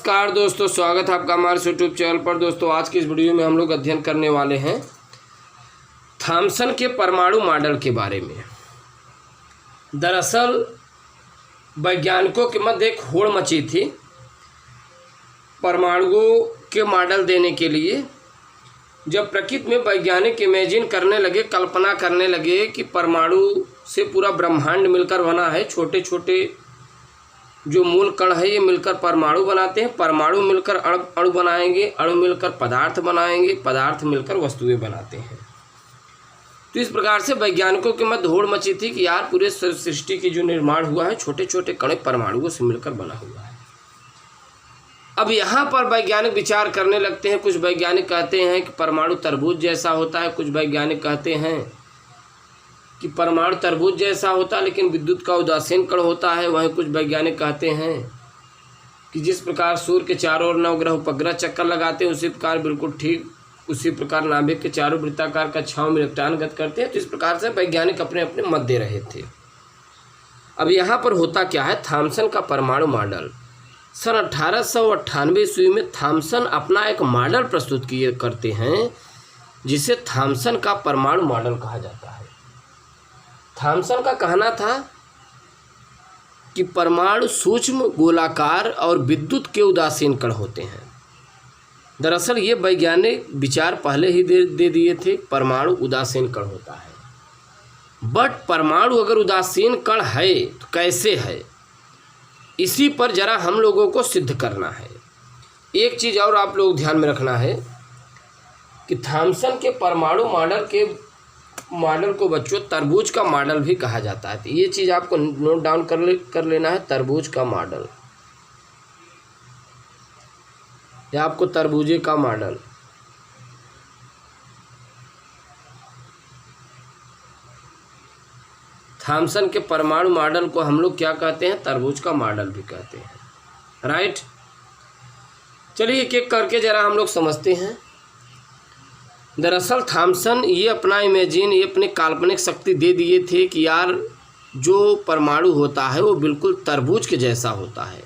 नमस्कार दोस्तों, स्वागत है आपका हमारे यूट्यूब चैनल पर। दोस्तों आज की इस वीडियो में हम लोग अध्ययन करने वाले हैं थॉमसन के परमाणु मॉडल के बारे में। दरअसल वैज्ञानिकों के मध्य एक होड़ मची थी परमाणुओं के मॉडल देने के लिए। जब प्रकृति में वैज्ञानिक इमेजिन करने लगे, कल्पना करने लगे कि परमाणु से पूरा ब्रह्मांड मिलकर बना है, छोटे छोटे जो मूल कण है ये मिलकर परमाणु बनाते हैं, परमाणु मिलकर अणु बनाएंगे, अणु मिलकर पदार्थ बनाएंगे, पदार्थ मिलकर वस्तुएं बनाते हैं। तो इस प्रकार से वैज्ञानिकों के मध्य होड़ मची थी कि यार पूरे सृष्टि की जो निर्माण हुआ है छोटे छोटे कण परमाणुओं से मिलकर बना हुआ है। अब यहाँ पर वैज्ञानिक विचार करने लगते हैं। कुछ वैज्ञानिक कहते हैं कि परमाणु तरबूज जैसा होता है, कुछ वैज्ञानिक कहते हैं कि परमाणु तरबूज जैसा होता है लेकिन विद्युत का उदासीन कण होता है। वहीं कुछ वैज्ञानिक कहते हैं कि जिस प्रकार सूर्य के चारों ओर नवग्रह उपग्रह चक्कर लगाते हैं उसी प्रकार बिल्कुल ठीक उसी प्रकार नाभिक के चारों वृत्ताकार कक्षाओं में इलेक्ट्रॉन गत करते हैं। तो इस प्रकार से वैज्ञानिक अपने अपने मत दे रहे थे। अब यहाँ पर होता क्या है, थॉमसन का परमाणु मॉडल। सन 1898 ईस्वी में थॉमसन अपना एक मॉडल प्रस्तुत किए करते हैं जिसे थॉमसन का परमाणु मॉडल कहा जाता है। थॉमसन का कहना था कि परमाणु सूक्ष्म, गोलाकार और विद्युत के उदासीन कण होते हैं। दरअसल ये वैज्ञानिक विचार पहले ही दे दिए थे, परमाणु उदासीन कण होता है। बट परमाणु अगर उदासीन कण है तो कैसे है, इसी पर जरा हम लोगों को सिद्ध करना है। एक चीज़ और आप लोग ध्यान में रखना है कि थॉमसन के परमाणु मॉडल को बच्चों तरबूज का मॉडल भी कहा जाता है। तो ये चीज़ आपको नोट डाउन कर लेना है, तरबूज का मॉडल या आपको तरबूजे का मॉडल। थॉमसन के परमाणु मॉडल को हम लोग क्या कहते हैं, तरबूज का मॉडल भी कहते हैं। राइट, चलिए एक एक करके जरा हम लोग समझते हैं। दरअसल थॉमसन ये अपना इमेजिन, ये अपनी काल्पनिक शक्ति दे दिए थे कि यार जो परमाणु होता है वो बिल्कुल तरबूज के जैसा होता है।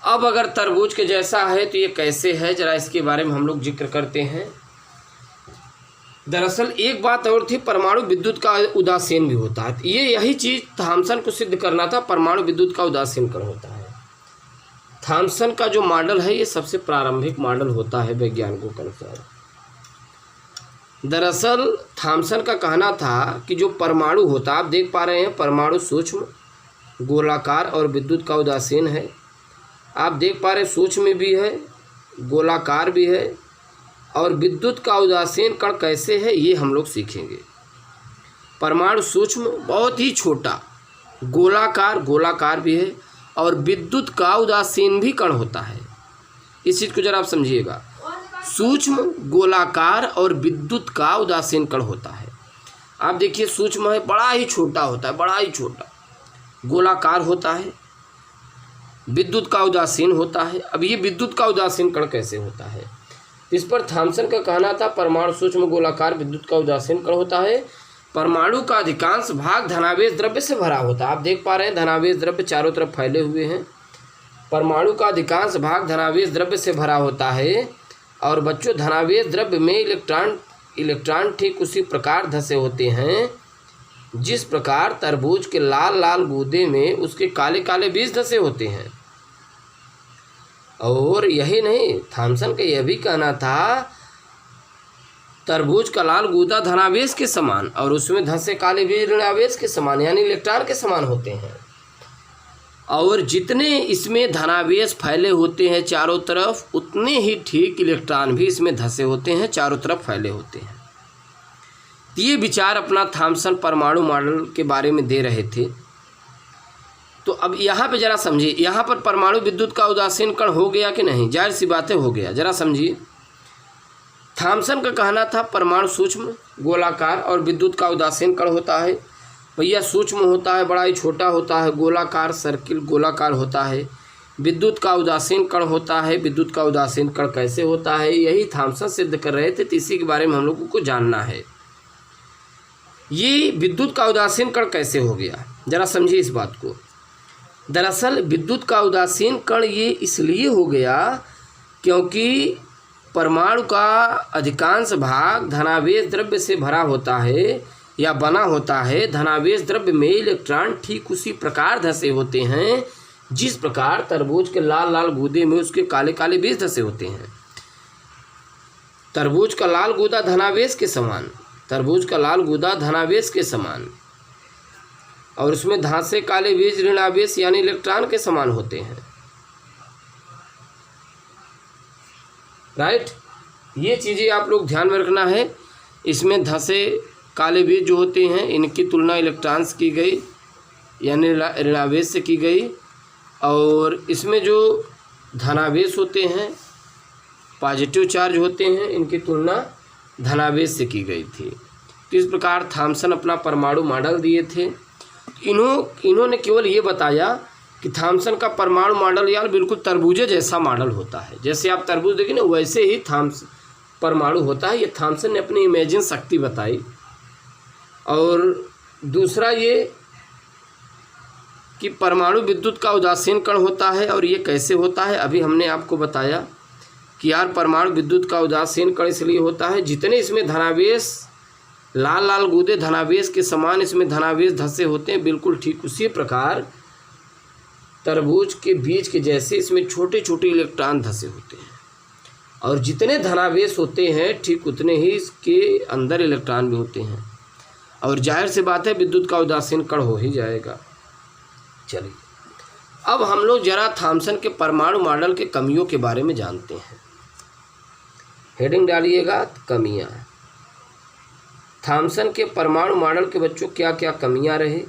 अब अगर तरबूज के जैसा है तो ये कैसे है, जरा इसके बारे में हम लोग जिक्र करते हैं। दरअसल एक बात और थी, परमाणु विद्युत का उदासीन भी होता है। यही चीज़ थॉमसन को सिद्ध करना था, परमाणु विद्युत का उदासीन कण होता है। थॉमसन का जो मॉडल है ये सबसे प्रारंभिक मॉडल होता है वैज्ञानिकों के अनुसार। दरअसल थॉमसन का कहना था कि जो परमाणु होता, आप देख पा रहे हैं परमाणु सूक्ष्म, गोलाकार और विद्युत का उदासीन है। आप देख पा रहे हैं सूक्ष्म भी है, गोलाकार भी है और विद्युत का उदासीन कण कैसे है ये हम लोग सीखेंगे। परमाणु सूक्ष्म बहुत ही छोटा, गोलाकार भी है और विद्युत का उदासीन भी कण होता है। इस चीज़ को जरा आप समझिएगा, सूक्ष्म, गोलाकार और विद्युत का उदासीन कण होता है। आप देखिए सूक्ष्म है, बड़ा ही छोटा होता है, बड़ा ही छोटा, गोलाकार होता है, विद्युत का उदासीन होता है। अब ये विद्युत का उदासीन कण कैसे होता है, इस पर थॉमसन का कहना था परमाणु सूक्ष्म, गोलाकार, विद्युत का उदासीन कण होता है। परमाणु का अधिकांश भाग धनावेश द्रव्य से भरा होता है। आप देख पा रहे हैं धनावेश द्रव्य चारों तरफ फैले हुए हैं। परमाणु का अधिकांश भाग धनावेश द्रव्य से भरा होता है और बच्चों धनावेश द्रव्य में इलेक्ट्रॉन ठीक उसी प्रकार धसे होते हैं जिस प्रकार तरबूज के लाल लाल गूदे में उसके काले काले बीज धसे होते हैं। और यही नहीं, थॉमसन का यह भी कहना था तरबूज का लाल गूदा धनावेश के समान और उसमें धसे काले बीज ऋणावेश के समान यानी इलेक्ट्रॉन के समान होते हैं। और जितने इसमें धनावेश फैले होते हैं चारों तरफ, उतने ही ठीक इलेक्ट्रॉन भी इसमें धसे होते हैं, चारों तरफ फैले होते हैं। ये विचार अपना थॉमसन परमाणु मॉडल के बारे में दे रहे थे। तो अब यहाँ पे जरा समझिए, यहाँ पर परमाणु विद्युत का उदासीन कण हो गया कि नहीं, जाहिर सी बातें हो गया। जरा समझिए, थॉमसन का कहना था परमाणु सूक्ष्म, गोलाकार और विद्युत का उदासीन कण होता है। भैया सूक्ष्म होता है, बड़ा ही छोटा होता है, गोलाकार सर्किल गोलाकार होता है, विद्युत का उदासीन कण होता है। विद्युत का उदासीन कण कैसे होता है यही थॉमसन सिद्ध कर रहे थे, तो इसी के बारे में हम लोगों को जानना है। ये विद्युत का उदासीन कण कैसे हो गया, जरा समझिए इस बात को। दरअसल विद्युत का उदासीन कण ये इसलिए हो गया क्योंकि परमाणु का अधिकांश भाग धनावेश द्रव्य से भरा होता है या बना होता है। धनावेश द्रव्य में इलेक्ट्रॉन ठीक उसी प्रकार धसे होते हैं जिस प्रकार तरबूज के लाल लाल गूदे में उसके काले काले बीज धसे होते हैं। तरबूज का लाल गूदा धनावेश के समान, तरबूज का लाल गूदा धनावेश के समान, और उसमें धांसे काले बीज ऋणावेश यानी इलेक्ट्रॉन के समान होते हैं। राइट, ये चीज़ें आप लोग ध्यान में रखना है। इसमें धंसे काले बीज जो होते हैं इनकी तुलना इलेक्ट्रॉन्स की गई यानी ऋणावेश से की गई, और इसमें जो धनावेश होते हैं पॉजिटिव चार्ज होते हैं इनकी तुलना धनावेश से की गई थी। तो इस प्रकार थॉमसन अपना परमाणु मॉडल दिए थे। इन्होंने केवल ये बताया कि थॉमसन का परमाणु मॉडल यार बिल्कुल तरबूजे जैसा मॉडल होता है, जैसे आप तरबूज देखें ना वैसे ही थॉमसन परमाणु होता है। ये थॉमसन ने अपनी इमेजिन शक्ति बताई। और दूसरा ये कि परमाणु विद्युत का उदासीन कण होता है, और ये कैसे होता है अभी हमने आपको बताया कि यार परमाणु विद्युत का उदासीन कण इसलिए होता है जितने इसमें धनावेश लाल लाल गूदे धनावेश के समान इसमें धनावेश धसे होते हैं, बिल्कुल ठीक उसी प्रकार तरबूज के बीज के जैसे इसमें छोटे छोटे इलेक्ट्रॉन धसे होते हैं, और जितने धनावेश होते हैं ठीक उतने ही इसके अंदर इलेक्ट्रॉन भी होते हैं, और जाहिर सी बात है विद्युत का उदासीन कण हो ही जाएगा। चलिए अब हम लोग जरा थॉमसन के परमाणु मॉडल के कमियों के बारे में जानते हैं। हेडिंग डालिएगा कमियां। थॉमसन के परमाणु मॉडल के बच्चों क्या क्या कमियां रहे,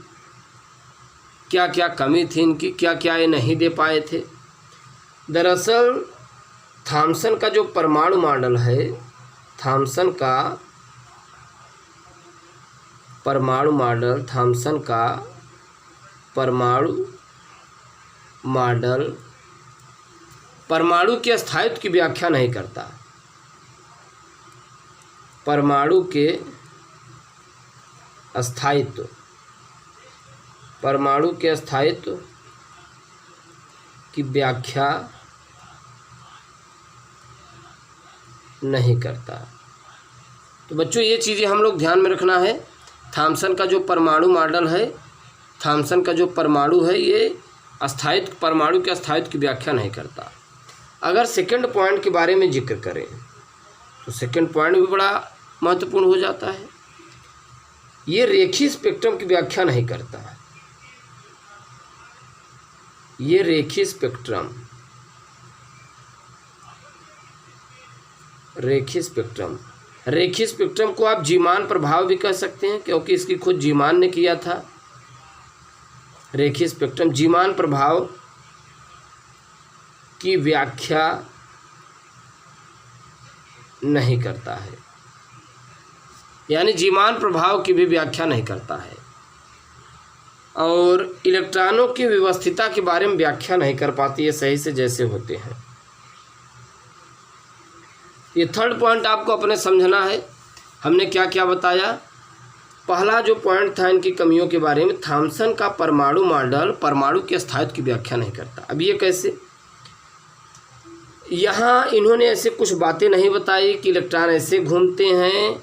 क्या क्या कमी थी इनकी, क्या क्या ये नहीं दे पाए थे। दरअसल थॉमसन का जो परमाणु मॉडल है, थॉमसन का परमाणु मॉडल, थॉमसन का परमाणु मॉडल परमाणु के स्थायित्व की व्याख्या नहीं करता। परमाणु के स्थायित्व, परमाणु के स्थायित्व की व्याख्या नहीं करता। तो बच्चों ये चीज़ें हम लोग ध्यान में रखना है। थॉमसन का जो परमाणु मॉडल है, थॉमसन का जो परमाणु है ये स्थायित्व, परमाणु के स्थायित्व की व्याख्या नहीं करता। अगर सेकंड पॉइंट के बारे में जिक्र करें तो सेकंड पॉइंट भी बड़ा महत्वपूर्ण हो जाता है। ये रेखीय स्पेक्ट्रम की व्याख्या नहीं करता। ये रेखीय स्पेक्ट्रम, रेखीय स्पेक्ट्रम, रेखीय स्पेक्ट्रम को आप जीमान प्रभाव भी कह सकते हैं क्योंकि इसकी खुद जीमान ने किया था। रेखीय स्पेक्ट्रम जीमान प्रभाव की व्याख्या नहीं करता है, यानी जीमान प्रभाव की भी व्याख्या नहीं करता है, और इलेक्ट्रॉनों की व्यवस्थिता के बारे में व्याख्या नहीं कर पाती है सही से जैसे होते हैं। ये थर्ड पॉइंट आपको अपने समझना है। हमने क्या क्या बताया। पहला जो पॉइंट था इनकी कमियों के बारे में, थॉमसन का परमाणु मॉडल परमाणु के स्थायित्व की व्याख्या नहीं करता। अब ये कैसे, यहाँ इन्होंने ऐसे कुछ बातें नहीं बताई कि इलेक्ट्रॉन ऐसे घूमते हैं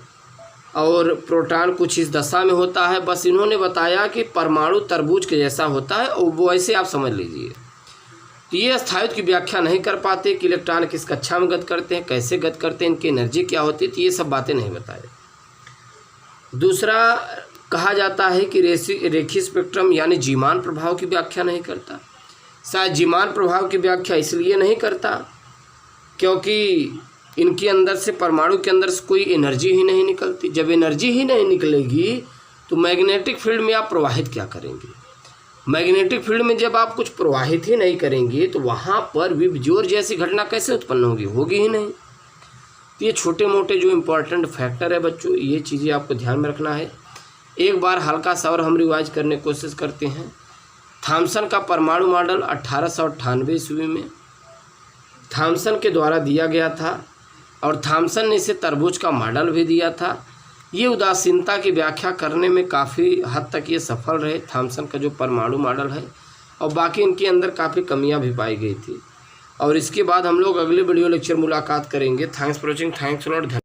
और प्रोटॉन कुछ इस दशा में होता है। बस इन्होंने बताया कि परमाणु तरबूज के जैसा होता है, और वो ऐसे आप समझ लीजिए। तो ये स्थायित्व की व्याख्या नहीं कर पाते कि इलेक्ट्रॉन किस कक्षा में गति करते हैं, कैसे गति करते हैं, इनकी एनर्जी क्या होती है, तो ये सब बातें नहीं बताए। दूसरा कहा जाता है कि रेखीय स्पेक्ट्रम यानी जीमान प्रभाव की व्याख्या नहीं करता। शायद जीमान प्रभाव की व्याख्या इसलिए नहीं करता क्योंकि इनके अंदर से, परमाणु के अंदर से कोई एनर्जी ही नहीं निकलती। जब एनर्जी ही नहीं निकलेगी तो मैग्नेटिक फील्ड में आप प्रवाहित क्या करेंगे। मैग्नेटिक फील्ड में जब आप कुछ प्रवाहित ही नहीं करेंगे तो वहाँ पर विभजोर जैसी घटना कैसे उत्पन्न होगी, होगी ही नहीं। तो ये छोटे मोटे जो इम्पोर्टेंट फैक्टर है बच्चों, ये चीज़ें आपको ध्यान में रखना है। एक बार हल्का सा और हम रिवाइज करने की कोशिश करते हैं। थॉमसन का परमाणु मॉडल 1898 ईस्वी में थॉमसन के द्वारा दिया गया था, और थॉमसन ने इसे तरबूज का मॉडल भी दिया था। ये उदासीनता की व्याख्या करने में काफ़ी हद तक ये सफल रहे। थॉमसन का जो परमाणु मॉडल है और बाकी इनके अंदर काफ़ी कमियां भी पाई गई थी। और इसके बाद हम लोग अगले वीडियो लेक्चर मुलाकात करेंगे। Thanks for watching, thanks lot.